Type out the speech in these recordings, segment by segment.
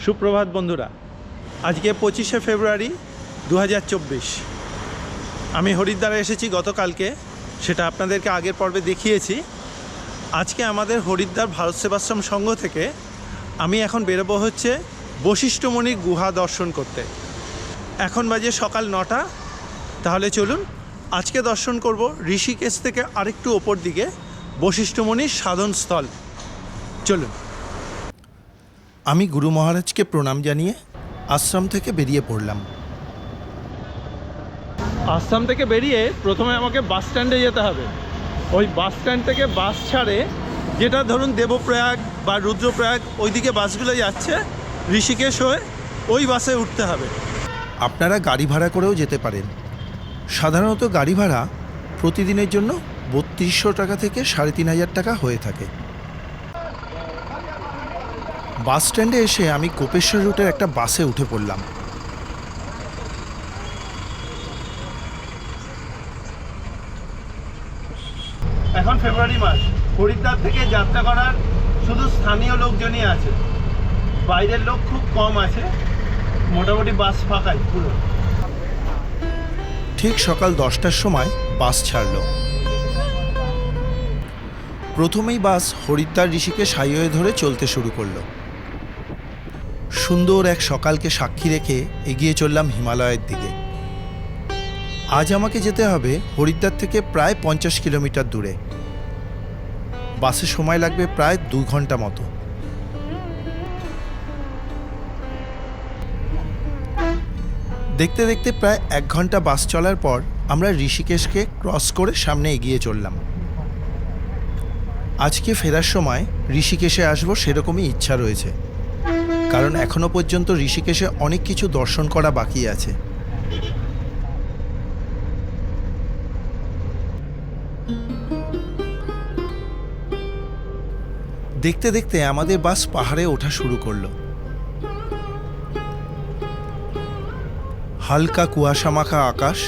সুপ্রভাত বন্ধুরা, আজকে 25শে ফেব্রুয়ারি 2024। আমি হরিদ্বারে এসেছি গতকালকে, সেটা আপনাদেরকে আগের পর্বে দেখিয়েছি। আজকে আমাদের হরিদ্বার ভারত সেবাশ্রম সংঘ থেকে আমি এখন বেরোবো হচ্ছে বশিষ্ঠমণির গুহা দর্শন করতে। এখন বাজে সকাল 9টা। তাহলে চলুন আজকে দর্শন করব ঋষিকেশ থেকে আরেকটু ওপর দিকে বশিষ্ঠমণির সাধনস্থল। চলুন। আমি গুরু মহারাজকে প্রণাম জানিয়ে আশ্রম থেকে বেরিয়ে পড়লাম। আশ্রম থেকে বেরিয়ে প্রথমে আমাকে বাস স্ট্যান্ডে যেতে হবে। ওই বাস স্ট্যান্ড থেকে বাস ছাড়ে, যেটা ধরুন দেবপ্রয়াগ বা রুদ্রপ্রয়াগ ওইদিকে বাসগুলো যাচ্ছে, ঋষিকেশ হয়ে ওই বাসে উঠতে হবে। আপনারা গাড়ি ভাড়া করেও যেতে পারেন। সাধারণত গাড়ি ভাড়া প্রতিদিনের জন্য 3200 টাকা থেকে 3500 টাকা হয়ে থাকে। বাস স্ট্যান্ডে এসে আমি গোপেশ্বর রুটের একটা বাসে উঠে পড়লাম। এখন ফেব্রুয়ারি মাস, হরিদ্বার থেকে যাত্রা করার শুধু স্থানীয় লোকজনই আছে, বাইরের লোক খুব কম আছে। মোটামুটি বাস ফাঁকাই পুরো। ঠিক সকাল 10টার সময় বাস ছাড়ল। প্রথমেই বাস হরিদ্বার ঋষিকেশ হাইওয়ে ধরে চলতে শুরু করলো। সুন্দর এক সকালকে সাক্ষী রেখে এগিয়ে চললাম হিমালয়ের দিকে। আজ আমাকে যেতে হবে হরিদ্বার থেকে প্রায় 50 কিলোমিটার দূরে। বাসে সময় লাগবে প্রায় 2 ঘন্টা মতো। দেখতে দেখতে প্রায় 1 ঘন্টা বাস চলার পর আমরা ঋষিকেশকে ক্রস করে সামনে এগিয়ে চললাম। আজকে ফেরার সময় ঋষিকেশে আসবো সেরকমই ইচ্ছা রয়েছে, কারণ এখনো পর্যন্ত ঋষিকেশে অনেক কিছু দর্শন করা বাকি আছে। দেখতে দেখতে আমাদের বাস পাহাড়ে ওঠা শুরু করলো। হালকা কুয়াশা মাখা আকাশ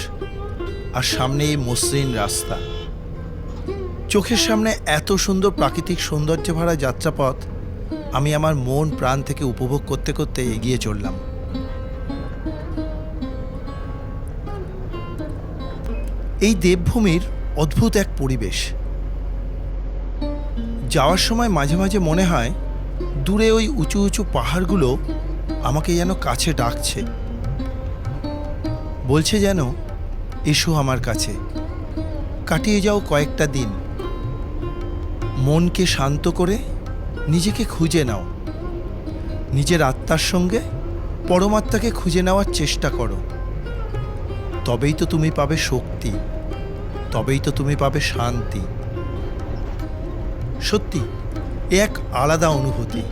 আর সামনে এই মসৃণ রাস্তা। চোখের সামনে এত সুন্দর প্রাকৃতিক সৌন্দর্যে ভরা যাত্রাপথ আমি আমার মন প্রাণ থেকে উপভোগ করতে করতে এগিয়ে চললাম। এই দেবভূমির অদ্ভুত এক পরিবেশ। যাওয়ার সময় মাঝে মাঝে মনে হয় দূরে ওই উঁচু উঁচু পাহাড়গুলো আমাকে যেন কাছে ডাকছে, বলছে যেন এসো আমার কাছে, কাটিয়ে যাও কয়েকটা দিন, মনকে শান্ত করে নিজেকে খুঁজে নাও, নিজের আত্মার সঙ্গে পরমাত্মাকে খুঁজে নেওয়ার চেষ্টা করো। তবেই তো তুমি পাবে শক্তি, তবেই তো তুমি পাবে শান্তি। সত্যি এ এক আলাদা অনুভূতি।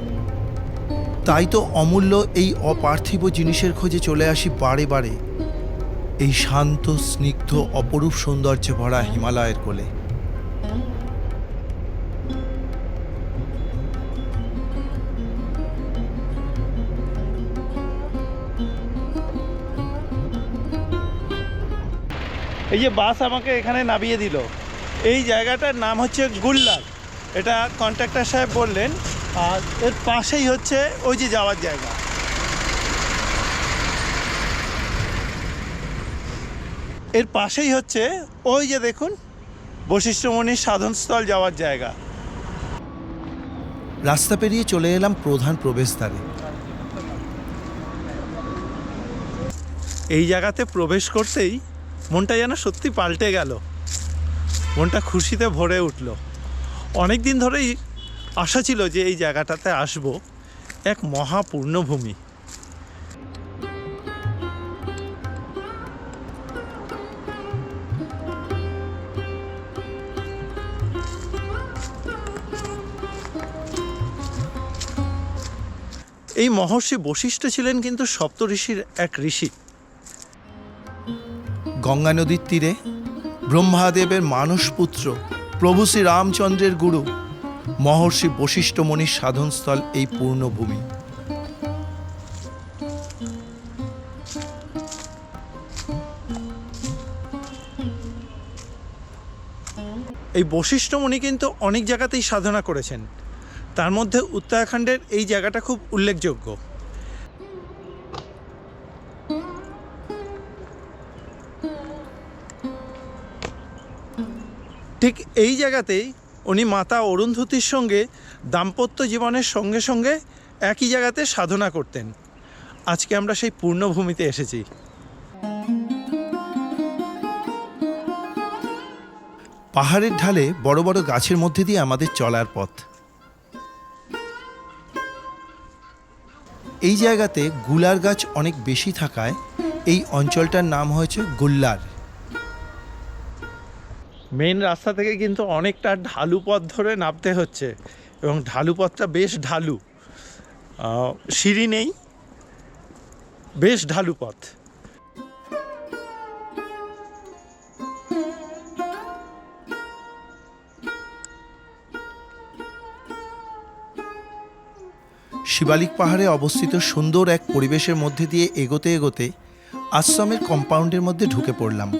তাই তো অমূল্য এই অপার্থিব জিনিসের খোঁজে চলে আসি বারে বারে এই শান্ত স্নিগ্ধ অপরূপ সৌন্দর্যে ভরা হিমালয়ের কোলে। এই যে বাস আমাকে এখানে নামিয়ে দিল, এই জায়গাটার নাম হচ্ছে গুল্লার। এটা কন্ট্রাক্টর সাহেব বললেন। আর এর পাশেই হচ্ছে ওই যে যাওয়ার জায়গা। এর পাশেই হচ্ছে ওই যে দেখুন বশিষ্ঠমণির সাধনস্থল যাওয়ার জায়গা। রাস্তা পেরিয়ে চলে এলাম প্রধান প্রবেশদ্বারে। এই জায়গাতে প্রবেশ করতেই মনটা যেন সত্যি পাল্টে গেল, মনটা খুশিতে ভরে উঠল। অনেক দিন ধরেই আশা ছিল যে এই জায়গাটাতে আসব। এক মহাপূর্ণভূমি। এই মহর্ষি বশিষ্ঠ ছিলেন কিন্তু সপ্তঋষির এক ঋষি। গঙ্গা নদীর তীরে ব্রহ্মাদেবের মানসপুত্র প্রভু শ্রী রামচন্দ্রের গুরু মহর্ষি বশিষ্ঠ মুনির সাধনস্থল এই পূর্ণভূমি। এই বশিষ্ঠ মুনি কিন্তু অনেক জায়গাতেই সাধনা করেছেন। তার মধ্যে উত্তরাখণ্ডের এই জায়গাটা খুব উল্লেখযোগ্য। ঠিক এই জায়গাতেই উনি মাতা অরুন্ধতীর সঙ্গে দাম্পত্য জীবনের সঙ্গে সঙ্গে একই জায়গাতে সাধনা করতেন। আজকে আমরা সেই পূর্ণভূমিতে এসেছি। পাহাড়ের ঢালে বড় বড় গাছের মধ্যে দিয়ে আমাদের চলার পথ। এই জায়গাতে গুলার গাছ অনেক বেশি থাকায় এই অঞ্চলটার নাম হয়েছে গুল্লার। মেন রাস্তা থেকে কিন্তু অনেকটা ঢালু পথ ধরে নামতে হচ্ছে এবং ঢালু পথটা বেশ ঢালু, সিঁড়ি নেই, বেশ ঢালু পথ। শিবালিক পাহাড়ে অবস্থিত সুন্দর এক পরিবেশের মধ্যে দিয়ে এগোতে এগোতে আশ্রমের কম্পাউন্ডের মধ্যে ঢুকে পড়লাম।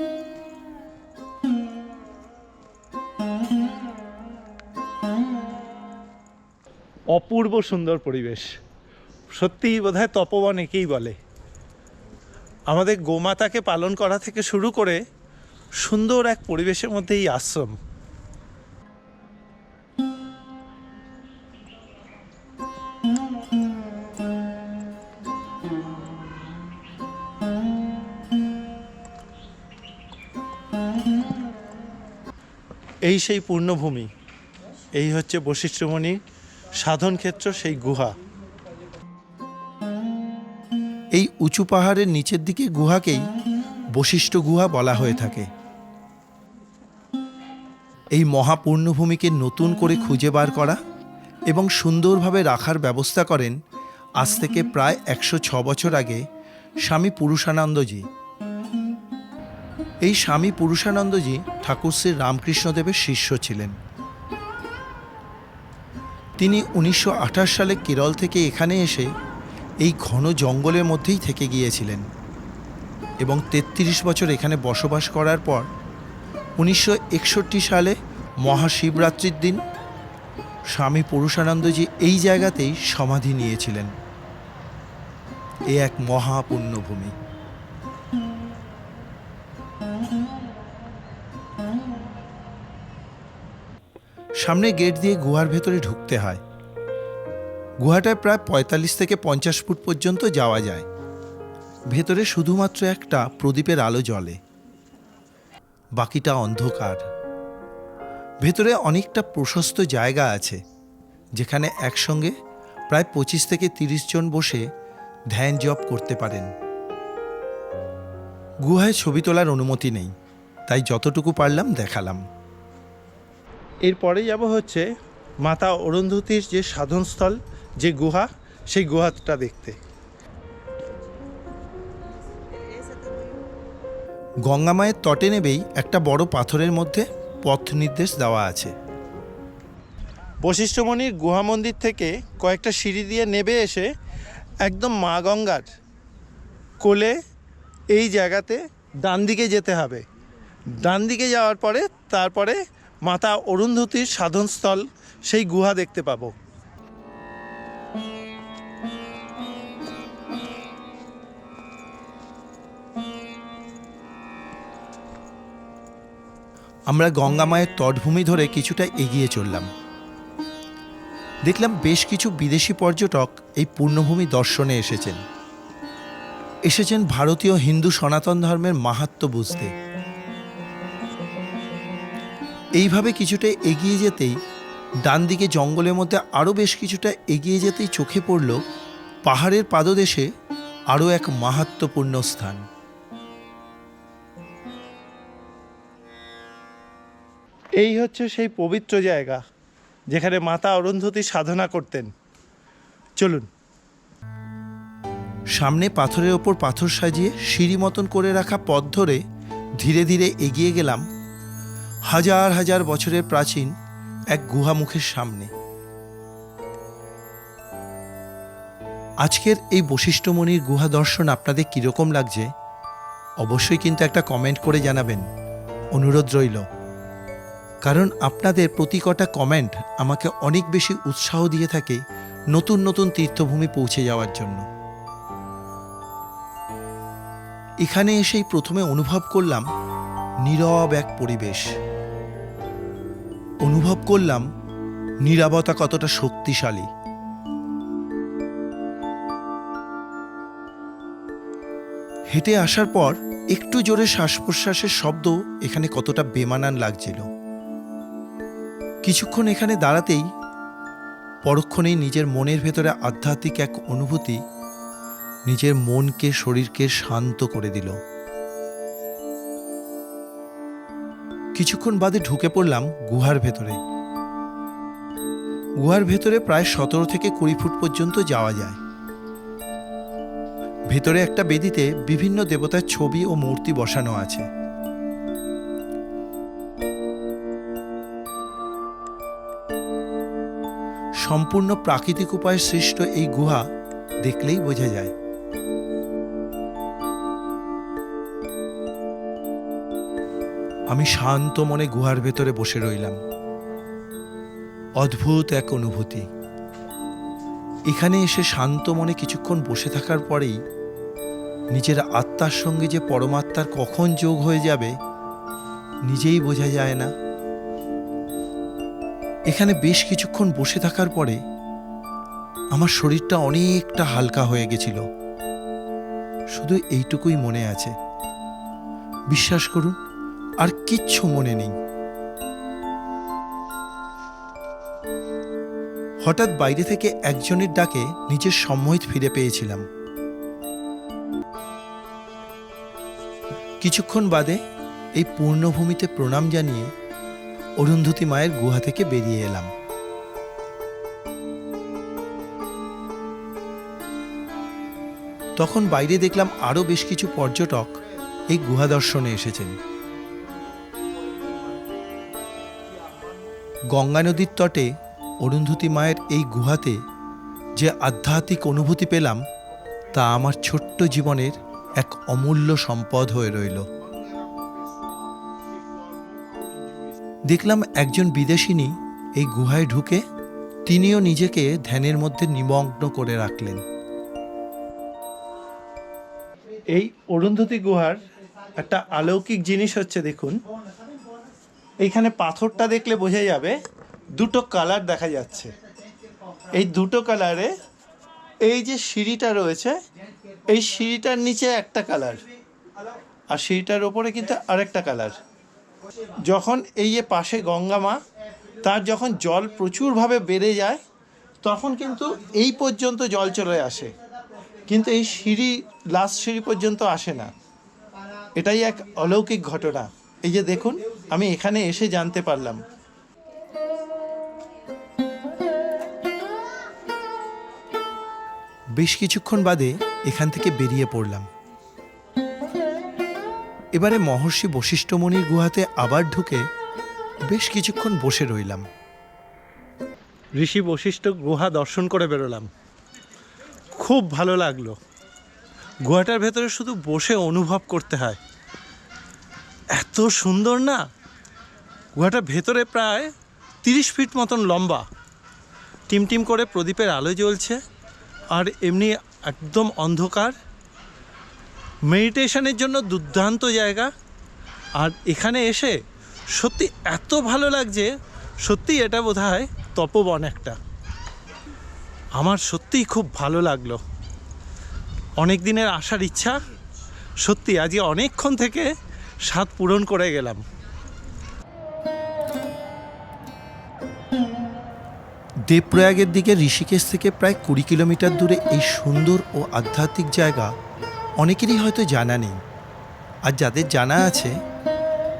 অপূর্ব সুন্দর পরিবেশ, সত্যিই বোধহয় তপবন একেই বলে। আমাদের গোমাতাকে পালন করা থেকে শুরু করে সুন্দর এক পরিবেশের মধ্যে এই আশ্রম। এই সেই পূর্ণভূমি, এই হচ্ছে বশিষ্ঠমুনির সাধন ক্ষেত্র, সেই গুহা। এই উঁচু পাহাড়ের নিচের দিকে গুহাকেই বশিষ্ঠ গুহা বলা হয়ে থাকে। এই মহাপূর্ণভূমিকে নতুন করে খুঁজে বার করা এবং সুন্দরভাবে রাখার ব্যবস্থা করেন আজ থেকে প্রায় 106 বছর আগে স্বামী পুরুষানন্দজি। এই স্বামী পুরুষানন্দজি ঠাকুর শ্রী রামকৃষ্ণদেবের শিষ্য ছিলেন। তিনি 1928 সালে কেরল থেকে এখানে এসে এই ঘন জঙ্গলের মধ্যেই থেকে গিয়েছিলেন এবং 33 বছর এখানে বসবাস করার পর 1961 সালে মহাশিবরাত্রির দিন স্বামী পুরুষানন্দজি এই জায়গাতেই সমাধি নিয়েছিলেন। এ এক মহাপুণ্যভূমি। সামনে গেট দিয়ে গুহার ভেতরে ঢুকতে হয়। গুহাটায় প্রায় 45 থেকে 50 ফুট পর্যন্ত যাওয়া যায়। ভেতরে শুধুমাত্র একটা প্রদীপের আলো জ্বলে, বাকিটা অন্ধকার। ভেতরে অনেকটা প্রশস্ত জায়গা আছে যেখানে একসঙ্গে প্রায় 25 থেকে 30 জন বসে ধ্যান জপ করতে পারেন। গুহায় ছবি তোলার অনুমতি নেই, তাই যতটুকু পারলাম দেখালাম। এরপরে যাব হচ্ছে মাতা অরুন্ধতীর যে সাধনস্থল, যে গুহা, সেই গুহাটা দেখতে। গঙ্গা মায়ের তটে নেবেই একটা বড় পাথরের মধ্যে পথ নির্দেশ দেওয়া আছে। বশিষ্ঠমুনির গুহা মন্দির থেকে কয়েকটা সিঁড়ি দিয়ে নেবে এসে একদম মা গঙ্গার কোলে এই জায়গাতে ডান দিকে যেতে হবে। ডান দিকে যাওয়ার পরে তারপরে মাতা অরুন্ধতীর সাধনস্থল, সেই গুহা দেখতে পাবো। আমরা গঙ্গা মায়ের তটভূমি ধরে কিছুটা এগিয়ে চললাম। দেখলাম বেশ কিছু বিদেশি পর্যটক এই পূর্ণভূমি দর্শনে এসেছেন ভারতীয় হিন্দু সনাতন ধর্মের মাহাত্ম্য বুঝতে। এইভাবে কিছুটা এগিয়ে যেতেই ডান দিকে জঙ্গলের মধ্যে আরও বেশ কিছুটা এগিয়ে যেতেই চোখে পড়ল পাহাড়ের পাদদেশে আরও এক মাহাত্ম্যপূর্ণ স্থান। এই হচ্ছে সেই পবিত্র জায়গা যেখানে মাতা অরুন্ধতী সাধনা করতেন। চলুন। সামনে পাথরের ওপর পাথর সাজিয়ে সিঁড়ি মতন করে রাখা পথ ধরে ধীরে ধীরে এগিয়ে গেলাম হাজার হাজার বছরের প্রাচীন এক গুহামুখের সামনে। আজকের এই বশিষ্ঠমুনির গুহা দর্শন আপনাদের কীরকম লাগছে অবশ্যই কিন্তু একটা কমেন্ট করে জানাবেন, অনুরোধ রইল। কারণ আপনাদের প্রতি কটা কমেন্ট আমাকে অনেক বেশি উৎসাহ দিয়ে থাকে নতুন নতুন তীর্থভূমি পৌঁছে যাওয়ার জন্য। এখানে এসেই প্রথমে অনুভব করলাম নীরব এক পরিবেশ। অনুভব করলাম নীরবতা কতটা শক্তিশালী। হেঁটে আসার পর একটু জোরে শ্বাস প্রশ্বাসের শব্দ এখানে কতটা বেমানান লাগছিল। কিছুক্ষণ এখানে দাঁড়াতেই পরক্ষণেই নিজের মনের ভেতরে আধ্যাত্মিক এক অনুভূতি নিজের মনকে শরীরকে শান্ত করে দিল। কিছুক্ষণ বাদে ঢুকে পড়লাম গুহার ভেতরে। গুহার ভেতরে প্রায় 17 থেকে 20 ফুট পর্যন্ত যাওয়া যায়। ভেতরে একটা বেদিতে বিভিন্ন দেবতার ছবি ও মূর্তি বসানো আছে। সম্পূর্ণ প্রাকৃতিক উপায়ে সৃষ্ট এই গুহা দেখলেই বোঝা যায়। আমি শান্ত মনে গুহার ভেতরে বসে রইলাম। অদ্ভুত এক অনুভূতি। এখানে এসে শান্ত মনে কিছুক্ষণ বসে থাকার পরেই নিজের আত্মার সঙ্গে যে পরমাত্মার কখন যোগ হয়ে যাবে নিজেই বোঝা যায় না। এখানে বেশ কিছুক্ষণ বসে থাকার পরে আমার শরীরটা অনেকটা হালকা হয়ে গেছিল। শুধু এইটুকুই মনে আছে, বিশ্বাস করুন আর কিচ্ছু মনে নেই। হঠাৎ বাইরে থেকে একজনের ডাকে নিজের সম্মোহিত ফিরে পেয়েছিলাম। কিছুক্ষণ বাদে এই পূর্ণভূমিতে প্রণাম জানিয়ে অরুন্ধতী মায়ের গুহা থেকে বেরিয়ে এলাম। তখন বাইরে দেখলাম আরো বেশ কিছু পর্যটক এই গুহা দর্শনে এসেছেন। গঙ্গা নদীর তটে অরুন্ধতী মায়ের এই গুহাতে যে আধ্যাত্মিক অনুভূতি পেলাম তা আমার ছোট্ট জীবনের এক অমূল্য সম্পদ হয়ে রইল। দেখলাম একজন বিদেশিনী এই গুহায় ঢুকে তিনিও নিজেকে ধ্যানের মধ্যে নিমগ্ন করে রাখলেন। এই অরুন্ধতী গুহার একটা অলৌকিক জিনিস হচ্ছে, দেখুন এইখানে পাথরটা দেখলে বোঝা যাবে দুটো কালার দেখা যাচ্ছে। এই দুটো কালারে এই যে সিঁড়িটা রয়েছে, এই সিঁড়িটার নিচে একটা কালার আর সিঁড়িটার ওপরে কিন্তু আরেকটা কালার। যখন এই যে পাশে গঙ্গা মা, তার যখন জল প্রচুরভাবে বেড়ে যায় তখন কিন্তু এই পর্যন্ত জল চলে আসে, কিন্তু এই সিঁড়ি লাস্ট সিঁড়ি পর্যন্ত আসে না। এটাই এক অলৌকিক ঘটনা। এই যে দেখুন, আমি এখানে এসে জানতে পারলাম। বেশ কিছুক্ষণ বাদে এখান থেকে বেরিয়ে পড়লাম। এবারে মহর্ষি বশিষ্ঠ মুনির গুহাতে আবার ঢুকে বেশ কিছুক্ষণ বসে রইলাম। ঋষি বশিষ্ঠ গুহা দর্শন করে বেরোলাম। খুব ভালো লাগলো। গুহাটার ভেতরে শুধু বসে অনুভব করতে হয়, এত সুন্দর না। গুহাটার ভেতরে প্রায় 30 ফিট মতন লম্বা, টিমটিম করে প্রদীপের আলো জ্বলছে আর এমনি একদম অন্ধকার। মেডিটেশনের জন্য দুর্দান্ত জায়গা। আর এখানে এসে সত্যি এত ভালো লাগছে, সত্যি এটা বোধহয় তপবন একটা। আমার সত্যিই খুব ভালো লাগলো। অনেক দিনের আসার ইচ্ছা, সত্যি আজকে অনেকক্ষণ থেকে স্বাদ পূরণ করে গেলাম। দেবপ্রয়াগের দিকে ঋষিকেশ থেকে প্রায় 20 কিলোমিটার দূরে এই সুন্দর ও আধ্যাত্মিক জায়গা অনেকেরই হয়তো জানা নেই। আর যাদের জানা আছে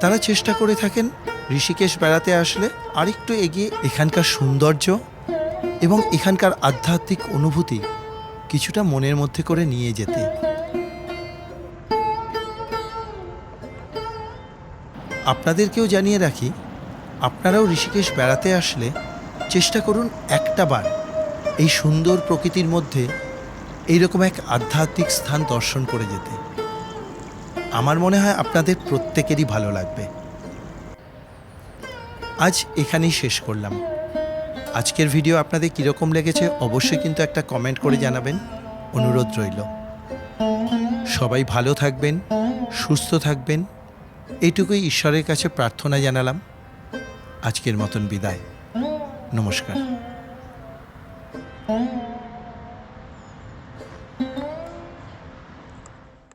তারা চেষ্টা করে থাকেন ঋষিকেশ বেড়াতে আসলে আরেকটু এগিয়ে এখানকার সৌন্দর্য এবং এখানকার আধ্যাত্মিক অনুভূতি কিছুটা মনের মধ্যে করে নিয়ে যেতে। আপনাদেরকেও জানিয়ে রাখি, আপনারাও ঋষিকেশ বেড়াতে আসলে চেষ্টা করুন একটা বার এই সুন্দর প্রকৃতির মধ্যে এইরকম এক আধ্যাত্মিক স্থান দর্শন করে যেতে। আমার মনে হয় আপনাদের প্রত্যেকেরই ভালো লাগবে। আজ এখানেই শেষ করলাম। আজকের ভিডিও আপনাদের কীরকম লেগেছে অবশ্যই কিন্তু একটা কমেন্ট করে জানাবেন, অনুরোধ রইল। সবাই ভালো থাকবেন, সুস্থ থাকবেন, এইটুকুই ঈশ্বরের কাছে প্রার্থনা জানালাম। আজকের মতন বিদায়। নমস্কার।